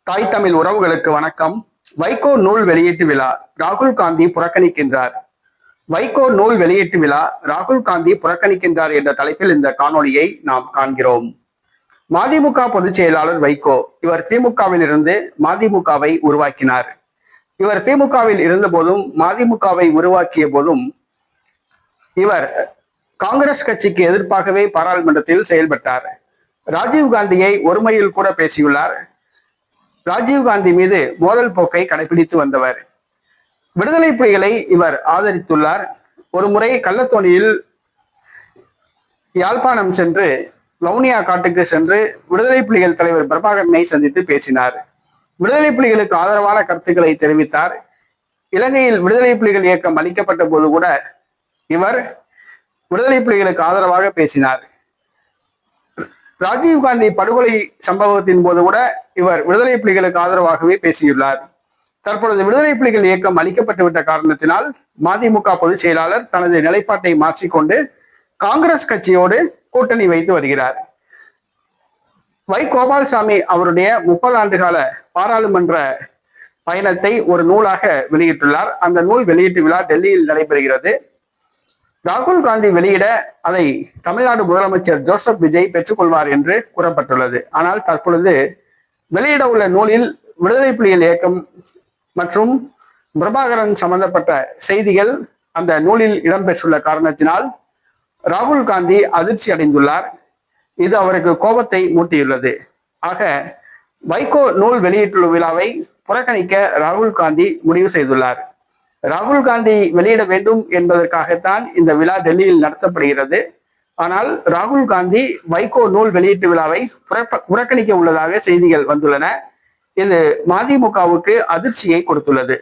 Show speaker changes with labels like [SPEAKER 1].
[SPEAKER 1] தாய் தமிழ் உறவுகளுக்கு வணக்கம். வைகோ நூல் வெளியீட்டு விழா ராகுல் காந்தி புறக்கணிக்கின்றார். வைகோ நூல் வெளியீட்டு விழா ராகுல் காந்தி புறக்கணிக்கின்றார் என்ற தலைப்பில் இந்த காணொளியை நாம் காண்கிறோம். மதிமுக பொதுச் செயலாளர் வைகோ, இவர் திமுகவில் இருந்து மதிமுகவை உருவாக்கினார். இவர் திமுகவில் இருந்த போதும் மதிமுகவை உருவாக்கிய போதும் இவர் காங்கிரஸ் கட்சிக்கு எதிர்ப்பாகவே பாராளுமன்றத்தில் செயல்பட்டார். ராஜீவ் காந்தியை ஒருமையில் கூட பேசியுள்ளார். ராஜீவ் காந்தி மீது மோதல் போக்கை கடைபிடித்து வந்தவர். விடுதலை புலிகளை இவர் ஆதரித்துள்ளார். ஒரு முறை கள்ளத்தோணியில் யாழ்ப்பாணம் சென்று வவுனியா காட்டுக்கு சென்று விடுதலை புலிகள் தலைவர் பிரபாகரனை சந்தித்து பேசினார். விடுதலை புலிகளுக்கு ஆதரவான கருத்துக்களை தெரிவித்தார். இலங்கையில் விடுதலை புலிகள் இயக்கம் அளிக்கப்பட்ட போது கூட இவர் விடுதலை புலிகளுக்கு ஆதரவாக பேசினார். ராஜீவ் காந்தி படுகொலை சம்பவத்தின் போது கூட இவர் விடுதலை புலிகளுக்கு ஆதரவாகவே பேசியுள்ளார். தற்பொழுது விடுதலை புலிகள் இயக்கம் அளிக்கப்பட்டுவிட்ட காரணத்தினால் மதிமுக பொதுச் செயலாளர் தனது நிலைப்பாட்டை மாற்றிக்கொண்டு காங்கிரஸ் கட்சியோடு கூட்டணி வைத்து வருகிறார். வை கோபால்சாமி அவருடைய 30 ஆண்டுகால பாராளுமன்ற பயணத்தை ஒரு நூலாக வெளியிட்டுள்ளார். அந்த நூல் வெளியீட்டு விழா டெல்லியில் நடைபெறுகிறது. ராகுல் காந்தி வெளியிட அதை தமிழ்நாடு முதலமைச்சர் ஜோசப் விஜய் பெற்றுக்கொள்வார் என்று கூறப்பட்டுள்ளது. ஆனால் தற்பொழுது வெளியிட உள்ள நூலில் விடுதலை புலிகள் இயக்கம் மற்றும் பிரபாகரன் சம்பந்தப்பட்ட செய்திகள் அந்த நூலில் இடம்பெற்றுள்ள காரணத்தினால் ராகுல் காந்தி அதிர்ச்சி அடைந்துள்ளார். இது அவருக்கு கோபத்தை மூட்டியுள்ளது. ஆக வைகோ நூல் வெளியீட்டுள்ள விழாவை புறக்கணிக்க ராகுல் காந்தி முடிவு செய்துள்ளார். ராகுல் காந்தி வெளியிட வேண்டும் என்பதற்காகத்தான் இந்த விழா டெல்லியில் நடத்தப்படுகிறது. ஆனால் ராகுல் காந்தி வைகோ நூல் வெளியீட்டு விழாவை புறக்கணிக்க உள்ளதாக செய்திகள் வந்துள்ளன. இது மதிமுகவுக்கு அதிர்ச்சியை கொடுத்துள்ளது.